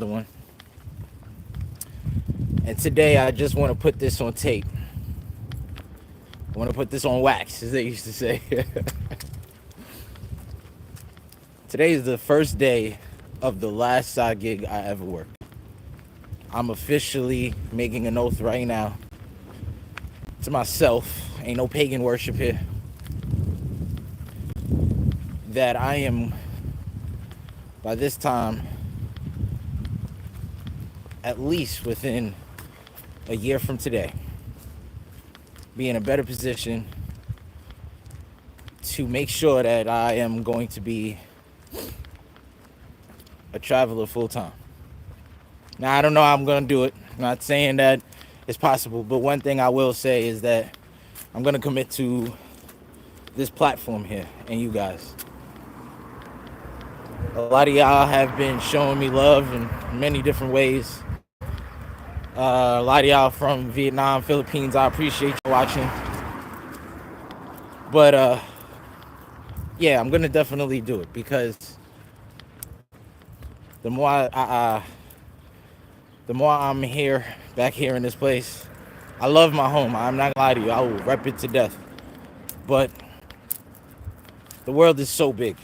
one. And today I just want to put this on tape. I want to put this on wax, as they used to say. Today is the first day of the last side gig I ever worked. I'm officially making an oath right now to myself, ain't no pagan worship here, that I am, by this time, at least within a year from today, be in a better position to make sure that I am going to be a traveler full time. Now, I don't know how I'm going to do it. I'm not saying that it's possible, but one thing I will say is that I'm going to commit to this platform here and you guys. A lot of y'all have been showing me love in many different ways. A lot of y'all from Vietnam, Philippines, I appreciate you watching. But yeah, I'm gonna definitely do it because the more I'm here, back here in this place, I love my home. I'm not gonna lie to you, I will rep it to death. But the world is so big.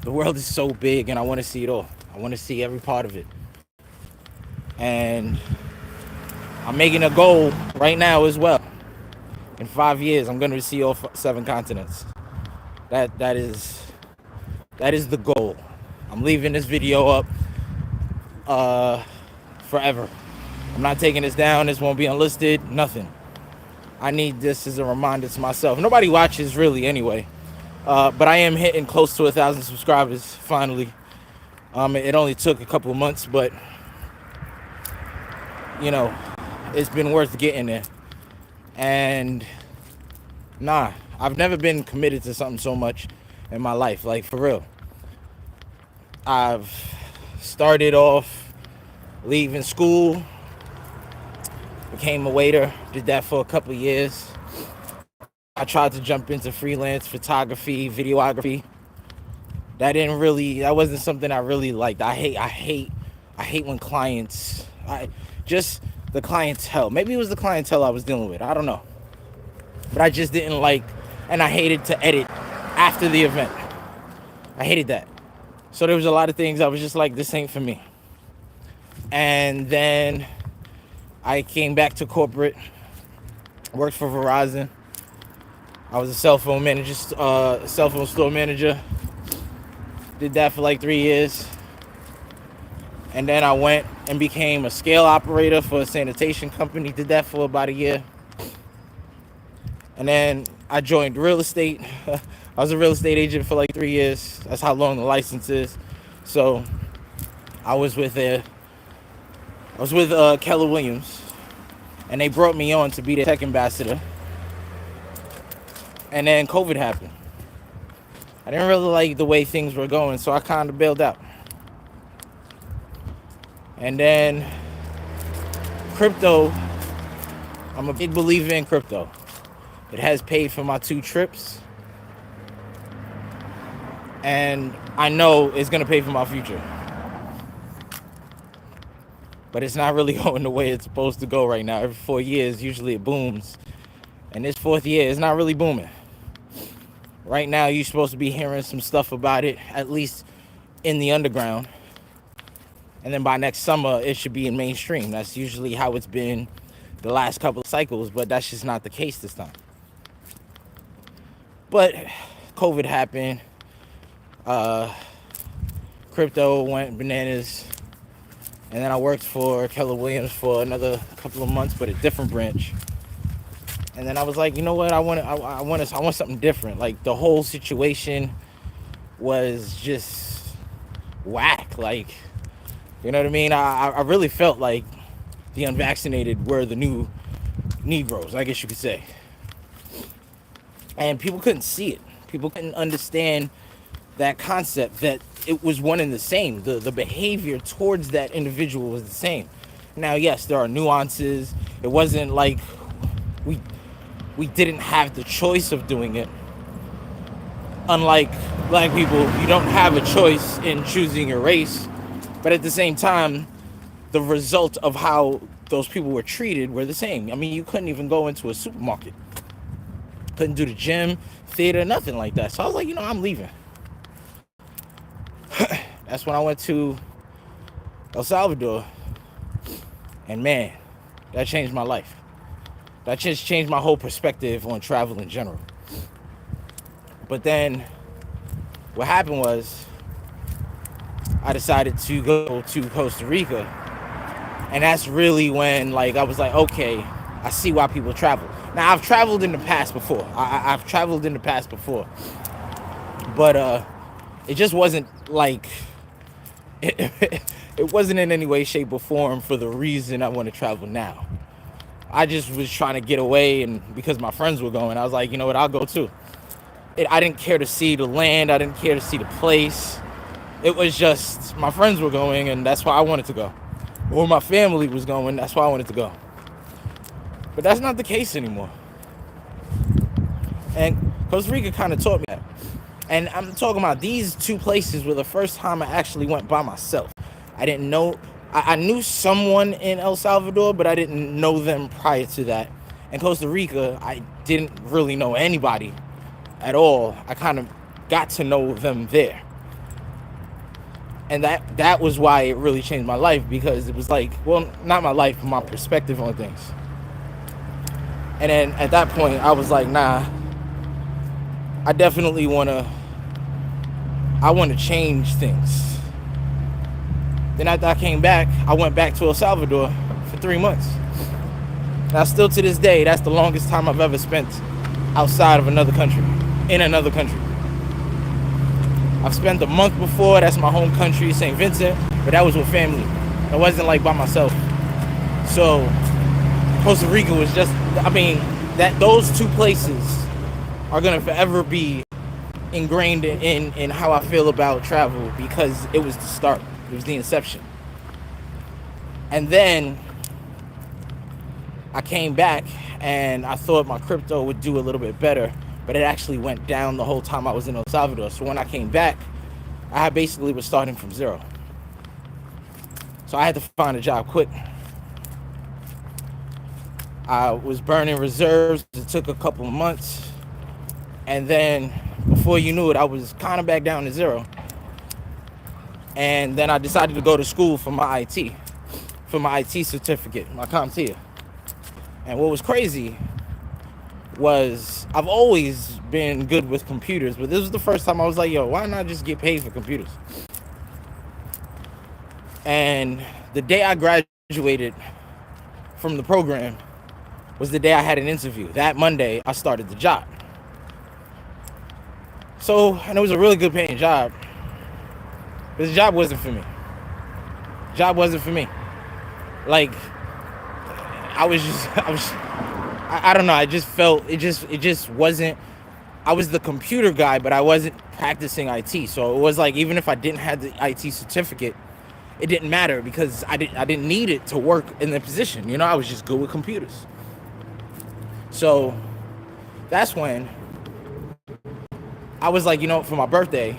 The world is so big, and I want to see it all. I want to see every part of it. And I'm making a goal right now as well. In 5 years, I'm going to see all 7 continents. That is the goal. I'm leaving this video up forever. I'm not taking this down. This won't be unlisted. Nothing. I need this as a reminder to myself. Nobody watches really anyway. But I am hitting close to 1,000 subscribers finally. It only took a couple of months, but you know, it's been worth getting there. And I've never been committed to something so much in my life, like for real. I've started off leaving school, became a waiter, did that for a couple of years. I tried to jump into freelance photography, videography. That wasn't something I really liked. I hate when clients, just the clientele. Maybe it was the clientele I was dealing with. I don't know. But I just didn't like, and I hated to edit after the event. I hated that. So there was a lot of things I was just like, this ain't for me. And then I came back to corporate, worked for Verizon. I was a cell phone store manager. Did that for like 3 years. And then I went and became a scale operator for a sanitation company. Did that for about a year. And then I joined real estate. I was a real estate agent for like 3 years. That's how long the license is. So I was with Keller Williams. And they brought me on to be the tech ambassador. And then COVID happened. I didn't really like the way things were going, so I kind of bailed out. And then crypto, I'm a big believer in crypto. It has paid for my 2 trips. And I know it's going to pay for my future. But it's not really going the way it's supposed to go right now. Every 4 years, usually it booms. And this 4th year, it's not really booming. Right now, you're supposed to be hearing some stuff about it, at least in the underground. And then by next summer, it should be in mainstream. That's usually how it's been the last couple of cycles, but that's just not the case this time. But COVID happened. Crypto went bananas. And then I worked for Keller Williams for another couple of months, but a different branch. And then I was like, you know what? I want something different. Like the whole situation was just whack. Like, you know what I mean? I really felt like the unvaccinated were the new Negroes, I guess you could say. And people couldn't see it. People couldn't understand that concept, that it was one and the same. The behavior towards that individual was the same. Now, yes, there are nuances. It wasn't like we didn't have the choice of doing it. Unlike black people, you don't have a choice in choosing your race. But at the same time, the result of how those people were treated were the same. I mean, you couldn't even go into a supermarket, couldn't do the gym, theater, nothing like that. So I was like, I'm leaving. That's when I went to El Salvador, and man, that changed my life. That just changed my whole perspective on travel in general. But then what happened was I decided to go to Costa Rica, and that's really when I was like, okay, I see why people travel. Now, I've traveled in the past before. I've traveled in the past before, but it just wasn't it wasn't in any way, shape, or form for the reason I want to travel now. I just was trying to get away, and because my friends were going, I was like, you know what, I'll go too. I didn't care to see the land. I didn't care to see the place. It was just my friends were going, and that's why I wanted to go. Or my family was going, that's why I wanted to go. But that's not the case anymore. And Costa Rica kind of taught me that. And I'm talking about these two places were the first time I actually went by myself. I didn't know, I knew someone in El Salvador, but I didn't know them prior to that. In Costa Rica, I didn't really know anybody at all. I kind of got to know them there. And that was why it really changed my life, because it was not my life, but my perspective on things. And then at that point, I was like, nah, I definitely want to change things. Then after I came back, I went back to El Salvador for 3 months. Now, still to this day, that's the longest time I've ever spent outside of another country, in another country. I've spent a month before, that's my home country, St. Vincent, but that was with family. It wasn't by myself. So Costa Rica was just, those two places are gonna forever be ingrained in how I feel about travel, because it was the start. It was the inception. And then I came back and I thought my crypto would do a little bit better, but it actually went down the whole time I was in El Salvador. So when I came back, I basically was starting from zero. So I had to find a job quick. I was burning reserves. It took a couple of months. And then before you knew it, I was kind of back down to zero. And then I decided to go to school for my IT certificate, my CompTIA. And what was crazy was I've always been good with computers, but this was the first time I was like, yo, why not just get paid for computers? And the day I graduated from the program was the day I had an interview. That Monday, I started the job. So, and it was a really good paying job. But the job wasn't for me. The job wasn't for me. I don't know. I just felt it just wasn't. I was the computer guy, but I wasn't practicing IT. So it was even if I didn't have the IT certificate, it didn't matter, because I didn't need it to work in the position. I was just good with computers. So that's when I was like, for my birthday,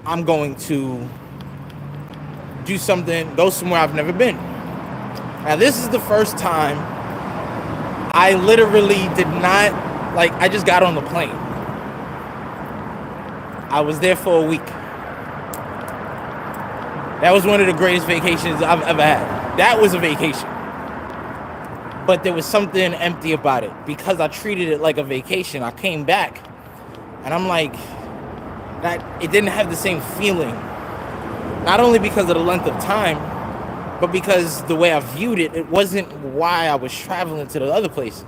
I'm going to do something, go somewhere I've never been. Now, this is the first time I literally did not, I just got on the plane. I was there for a week. That was one of the greatest vacations I've ever had. That was a vacation. But there was something empty about it, because I treated it like a vacation. I came back, and I'm like, that it didn't have the same feeling. Not only because of the length of time, but because the way I viewed it, it wasn't why I was traveling to the other places,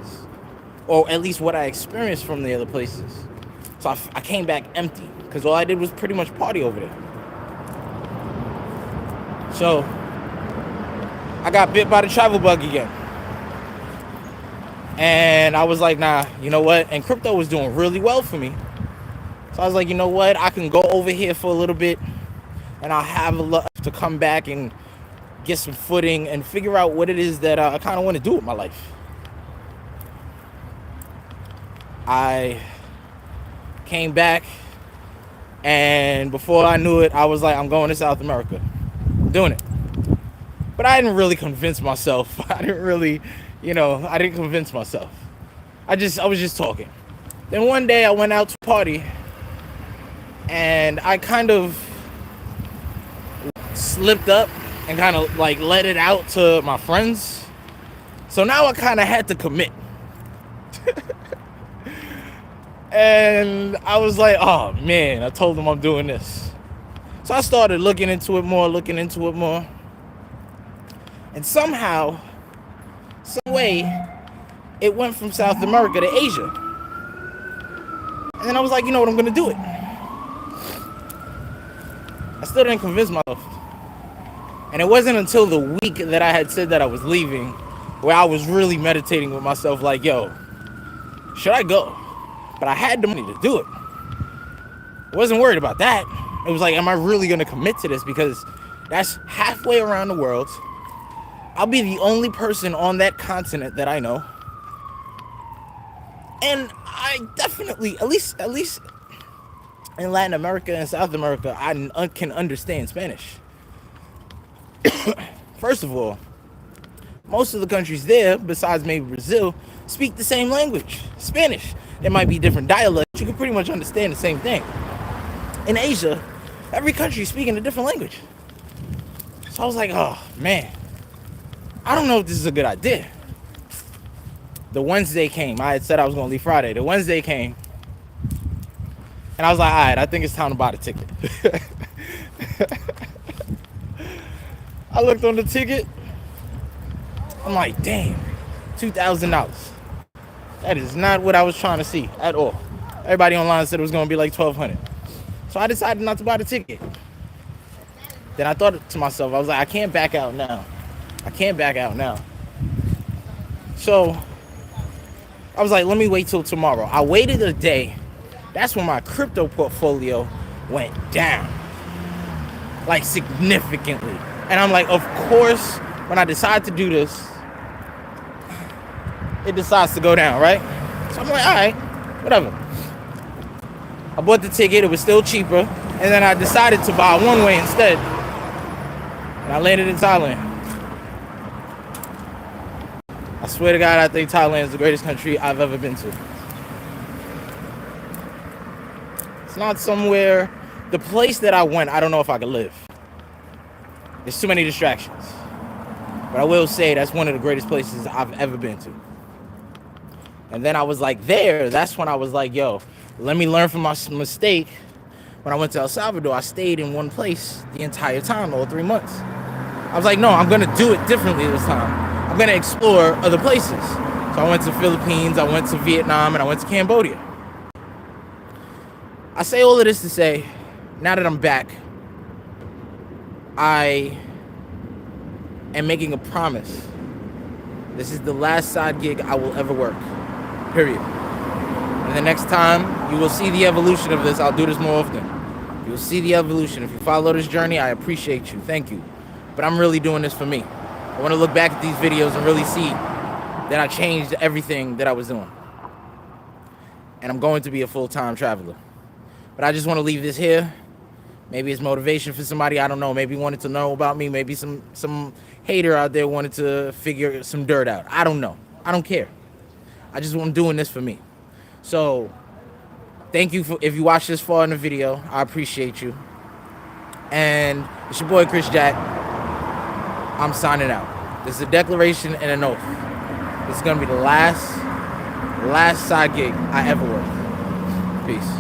or at least what I experienced from the other places. So I came back empty, because all I did was pretty much party over there. So I got bit by the travel bug again. And I was like, nah, you know what? And crypto was doing really well for me. So I was like, you know what? I can go over here for a little bit, and I'll have enough to come back and get some footing and figure out what it is that I kind of want to do with my life. I came back, and before I knew it, I was like, I'm going to South America. doing it. But I didn't really convince myself. I didn't convince myself. I was just talking. Then one day I went out to party, and I kind of slipped up and kind of like let it out to my friends. So now I kind of had to commit. And I was like, oh man, I told them I'm doing this. So I started looking into it more. And somehow, some way, it went from South America to Asia. And then I was like, you know what, I'm gonna do it. I still didn't convince myself. And it wasn't until the week that I had said that I was leaving where I was really meditating with myself, like, yo, should I go? But I had the money to do it. I wasn't worried about that. It was like, am I really gonna commit to this? Because that's halfway around the world. I'll be the only person on that continent that I know. And I definitely, at least in Latin America and South America, I can understand Spanish. First of all, most of the countries there, besides maybe Brazil, speak the same language, Spanish. There might be different dialects. You can pretty much understand the same thing. In Asia, every country is speaking a different language. So I was like, oh man, I don't know if this is a good idea. The Wednesday came. I had said I was going to leave Friday. The Wednesday came. And I was like, all right, I think it's time to buy the ticket. I looked on the ticket. I'm like, damn, $2,000. That is not what I was trying to see at all. Everybody online said it was going to be like $1,200. So I decided not to buy the ticket. Then I thought to myself, I was like, I can't back out now. So I was like, let me wait till tomorrow. I waited a day. That's when my crypto portfolio went down, like significantly. And I'm like, of course, when I decide to do this, it decides to go down, right? So I'm like, all right, whatever. I bought the ticket. It was still cheaper. And then I decided to buy one way instead. And I landed in Thailand. I swear to God, I think Thailand is the greatest country I've ever been to. It's not somewhere, the place that I went, I don't know if I could live. There's too many distractions. But I will say that's one of the greatest places I've ever been to. And then I was like, that's when I was like, yo, let me learn from my mistake. When I went to El Salvador, I stayed in one place the entire time, all 3 months. I was like, no, I'm going to do it differently this time. I'm going to explore other places. So I went to Philippines, I went to Vietnam, and I went to Cambodia. I say all of this to say, now that I'm back, I am making a promise. This is the last side gig I will ever work. Period. And the next time you will see the evolution of this, I'll do this more often. You'll see the evolution. If you follow this journey, I appreciate you. Thank you. But I'm really doing this for me. I want to look back at these videos and really see that I changed everything that I was doing. And I'm going to be a full-time traveler. But I just want to leave this here. Maybe it's motivation for somebody. I don't know. Maybe wanted to know about me. Maybe some hater out there wanted to figure some dirt out. I don't know. I don't care. I'm doing this for me. So, thank you if you watched this far in the video. I appreciate you. And it's your boy Chris Jack. I'm signing out. This is a declaration and an oath. This is gonna be the last side gig I ever work. Peace.